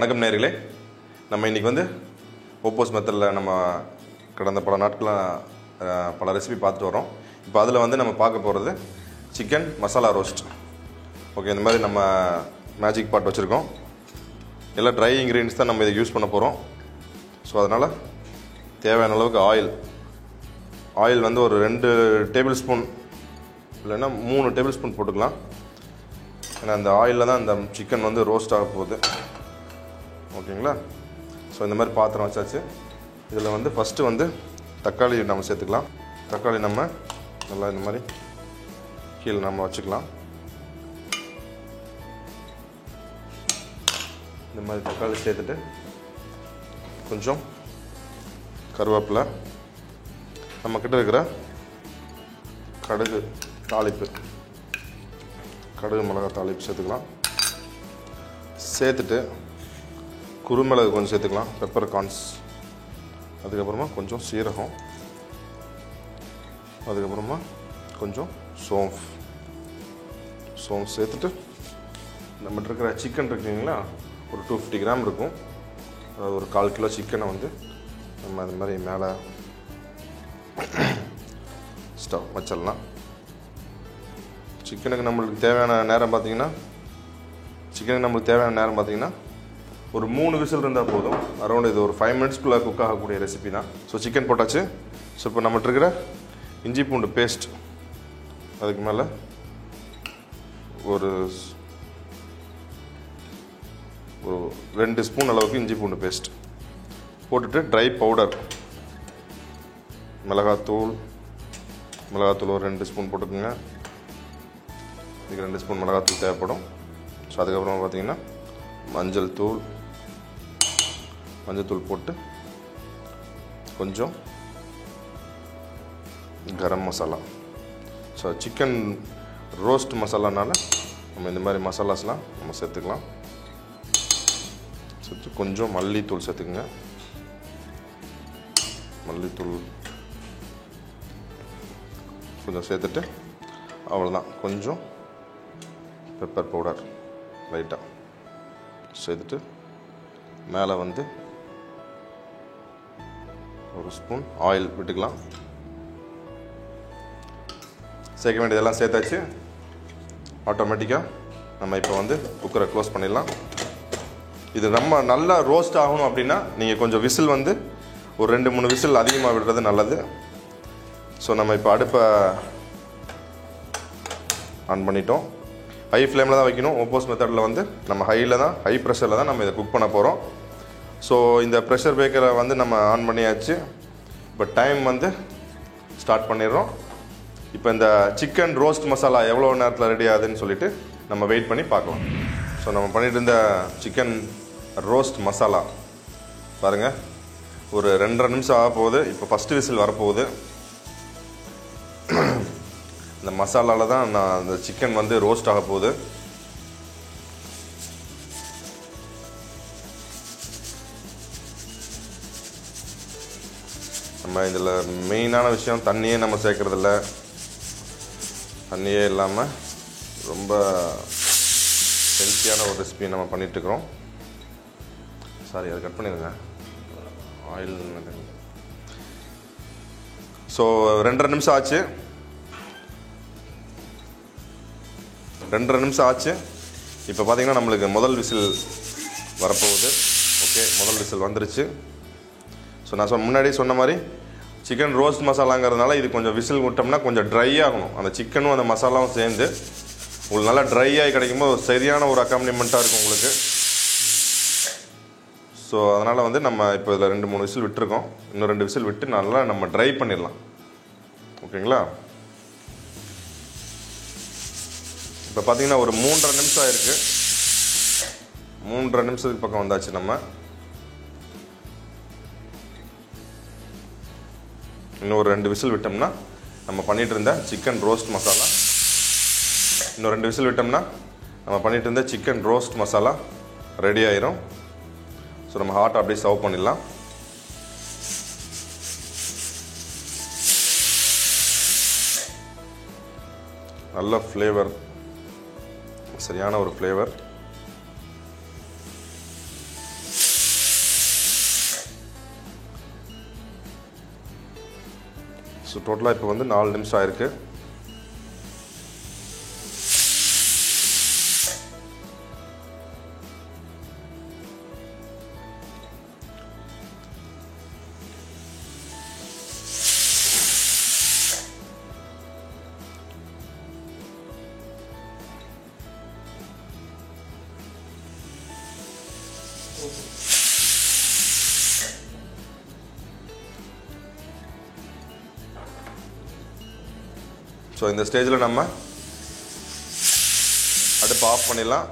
வணக்கம் நேயர்களே, நம்ம இன்றைக்கி வந்து ஓப்போஸ் மெத்தடில் நம்ம கடந்த பல நாட்களாக பல ரெசிபி பார்த்துட்டு வரோம். இப்போ அதில் வந்து நம்ம பார்க்க போகிறது சிக்கன் மசாலா ரோஸ்ட். ஓகே, இந்த மாதிரி நம்ம மேஜிக் பாட் வச்சுருக்கோம். எல்லாம் ட்ரை இன்க்ரீடியன்ஸ் தான் நம்ம இதை யூஸ் பண்ண போகிறோம். ஸோ அதனால் தேவையான அளவுக்கு ஆயில் வந்து ஒரு 2 டேபிள் ஸ்பூன் இல்லைன்னா 3 டேபிள் ஸ்பூன் போட்டுக்கலாம். ஏன்னா அந்த ஆயிலில் தான் அந்த சிக்கன் வந்து ரோஸ்ட் ஆக போகுது. ஓகேங்களா? ஸோ இந்த மாதிரி பாத்திரம் வச்சாச்சு. இதில் வந்து ஃபஸ்ட்டு வந்து தக்காளி நம்ம சேர்த்துக்கலாம். தக்காளி நம்ம நல்லா இந்த மாதிரி கீழே நம்ம வச்சுக்கலாம். இந்த மாதிரி தக்காளி சேர்த்துட்டு கொஞ்சம் கருவேப்பிலை, நம்மக்கிட்ட இருக்கிற கடுகு தாளிப்பு, கடுகு மிளகாய் தாளிப்பு சேர்த்துக்கலாம். சேர்த்துட்டு குருமிளகு கொஞ்சம் சேர்த்துக்கலாம், பெப்பர் கார்ன்ஸ். அதுக்கப்புறமா கொஞ்சம் சீரகம், அதுக்கப்புறமா கொஞ்சம் சோம்பு சேர்த்துட்டு நம்மகிட்ட இருக்கிற சிக்கன் இருக்குங்களா, ஒரு 250 கிராம் இருக்கும். அதாவது ஒரு 1/4 கிலோ சிக்கனை வந்து நம்ம அது மாதிரி மேலே ஸ்டவ் வச்சிடலாம். சிக்கனுக்கு நம்மளுக்கு தேவையான நேரம் பார்த்திங்கன்னா ஒரு 3 விசில் இருந்தால் போதும். அரௌண்ட் இது ஒரு 5 மினிட்ஸ்க்குள்ளே குக் ஆகக்கூடிய ரெசிபி தான். ஸோ சிக்கன் போட்டாச்சு. ஸோ இப்போ நம்மகிட்ட இருக்கிற இஞ்சி பூண்டு பேஸ்ட், அதுக்கு மேலே ஒரு 2 ஸ்பூன் அளவுக்கு இஞ்சி பூண்டு பேஸ்ட் போட்டுட்டு ட்ரை பவுடர் மிளகாத்தூள் ஒரு 2 ஸ்பூன் போட்டுக்கோங்க. இதுக்கு 2 ஸ்பூன் மிளகாத்தூள் தேவைப்படும். ஸோ அதுக்கப்புறமா பார்த்திங்கன்னா மஞ்சள் தூள் போட்டு கொஞ்சம் garam masala. So chicken roast மசாலானால நம்ம இந்த மாதிரி மசாலாஸ்லாம் நம்ம சேர்த்துக்கலாம். சேர்த்து கொஞ்சம் மல்லித்தூள் சேர்த்துக்குங்க. மல்லித்தூள் கொஞ்சம் சேர்த்துட்டு அவ்வளோதான். கொஞ்சம் பெப்பர் பவுடர் லைட்டாக சேர்த்துட்டு மேலே வந்து ஒரு ஸ்பூன் ஆயில் விட்டுக்கலாம். சேர்க்க வேண்டியதெல்லாம் சேர்த்தாச்சு. ஆட்டோமேட்டிக்காக நம்ம இப்போ வந்து குக்கரை க்ளோஸ் பண்ணிடலாம். இது நம்ம நல்லா ரோஸ்ட் ஆகணும் அப்படின்னா நீங்கள் கொஞ்சம் விசில் வந்து ஒரு 2-3 விசில் அதிகமாக விடுறது நல்லது. ஸோ நம்ம இப்போ அடுப்பை ஆன் பண்ணிட்டோம். ஹை ஃப்ளேமில் தான் வைக்கணும். ஓப்போஸ் மெத்தடில் வந்து நம்ம ஹை ப்ரெஷரில் தான் நம்ம இதை குக் பண்ண போகிறோம். ஸோ இந்த ப்ரெஷர் பேக்கரை வந்து நம்ம ஆன் பண்ணியாச்சு. இப்போ டைம் வந்து ஸ்டார்ட் பண்ணிடுறோம். இப்போ இந்த சிக்கன் ரோஸ்ட் மசாலா எவ்வளோ நேரத்தில் ரெடி ஆகுதுன்னு சொல்லிட்டு நம்ம வெயிட் பண்ணி பார்க்கலாம். ஸோ நம்ம பண்ணிட்டு இருந்த சிக்கன் ரோஸ்ட் மசாலா பாருங்கள், ஒரு 2.5 நிமிஷம் ஆக போகுது. இப்போ ஃபஸ்ட்டு விசில் வரப்போகுது. இந்த மசாலாவில் தான் அந்த சிக்கன் வந்து ரோஸ்ட் ஆக போகுது. நம்ம இதில் மெயினான விஷயம் தண்ணியே நம்ம சேர்க்குறதில்ல. தண்ணியே இல்லாமல் ரொம்ப ஹெல்த்தியான ஒரு ரெசிபி நம்ம பண்ணிகிட்ருக்குறோம். சாரி, அதை கட் பண்ணிடுங்க. ஆயில். ஸோ 2.5 நிமிஷம் ஆச்சு. 2.5 நிமிஷம் ஆச்சு. இப்போ பார்த்திங்கன்னா நம்மளுக்கு முதல் விசில் வரப்போகுது. ஓகே, முதல் விசில் வந்துருச்சு. ஸோ நான் முன்னாடி சொன்ன மாதிரி சிக்கன் ரோஸ்ட் மசாலாங்கிறதுனால இது கொஞ்சம் விசில் விட்டோம்னா கொஞ்சம் ட்ரை ஆகணும். அந்த சிக்கனும் அந்த மசாலாவும் சேர்ந்து உங்களுக்கு நல்லா ட்ரை ஆகி கிடைக்கும்போது சரியான ஒரு அக்காம்பனிமெண்ட்டாக இருக்கும் உங்களுக்கு. ஸோ அதனால் வந்து நம்ம இப்போ இதில் 2-3 விசில் விட்டுருக்கோம். இன்னும் 2 விசில் விட்டு நல்லா நம்ம ட்ரை பண்ணிடலாம். ஓகேங்களா? இப்போ பார்த்தீங்கன்னா ஒரு 3.5 நிமிஷம் ஆயிருக்கு. 3.5 நிமிஷத்துக்கு பக்கம் வந்தாச்சு. நம்ம இன்னும் ஒரு 2 விசில் விட்டோம்னா நம்ம பண்ணிகிட்டு இருந்த சிக்கன் ரோஸ்ட் மசாலா ரெடி ஆயிரும். ஸோ நம்ம ஹாட் அப்படியே சர்வ் பண்ணிடலாம். நல்ல ஃப்ளேவர், சரியான ஒரு ஃப்ளேவர். ஸோ டோட்டலாக இப்போ வந்து 4 நிமிஷம் ஆயிருக்கு. ஸோ இந்த ஸ்டேஜில் நம்ம அடுப்பு ஆஃப் பண்ணிடலாம்.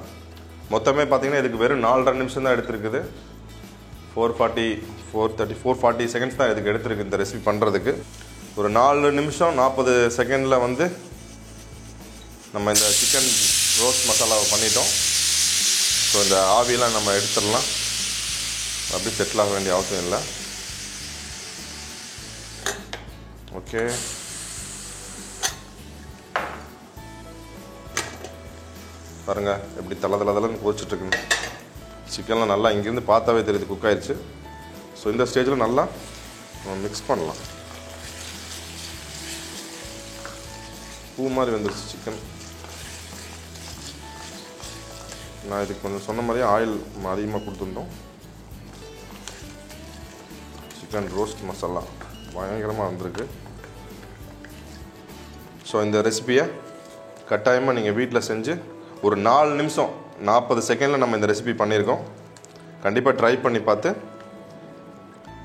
மொத்தமே பார்த்தீங்கன்னா இதுக்கு வெறும் 4.5 நிமிஷம் தான் எடுத்துருக்குது. 440 செகண்ட்ஸ் தான் இதுக்கு எடுத்துருக்கு இந்த ரெசிபி பண்ணுறதுக்கு. ஒரு 4 நிமிஷம் 40 செகண்டில் வந்து நம்ம இந்த சிக்கன் ரோஸ்ட் மசாலாவை பண்ணிட்டோம். ஸோ இந்த ஆவியெல்லாம் நம்ம எடுத்துடலாம். அப்படி செட்டில் ஆக வேண்டிய அவசியம் இல்லை. ஓகே, பாருங்கள் எப்படி தலை கொதிச்சுட்ருக்குன்னு. சிக்கன்லாம் நல்லா இங்கேருந்து பார்த்தாவே தெரியுது குக் ஆயிடுச்சு. ஸோ இந்த ஸ்டேஜில் நல்லா நம்ம மிக்ஸ் பண்ணலாம். பூ மாதிரி வந்துருச்சு சிக்கன். நான் இதுக்கு கொஞ்சம் சொன்ன மாதிரியே ஆயில் அதிகமாக கொடுத்துருந்தோம். சிக்கன் ரோஸ்ட் மசாலா பயங்கரமாக வந்திருக்கு. ஸோ இந்த ரெசிபியை கட்டாயமாக நீங்கள் வீட்டில் செஞ்சு ஒரு 4 நிமிஷம் 40 செகண்டில் நம்ம இந்த ரெசிபி பண்ணியிருக்கோம். கண்டிப்பாக ட்ரை பண்ணி பார்த்து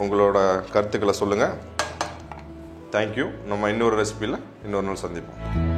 உங்களோட கருத்துக்களை சொல்லுங்கள். தேங்க்யூ. நம்ம இன்னொரு ரெசிபியில் இன்னொரு நாள் சந்திப்போம்.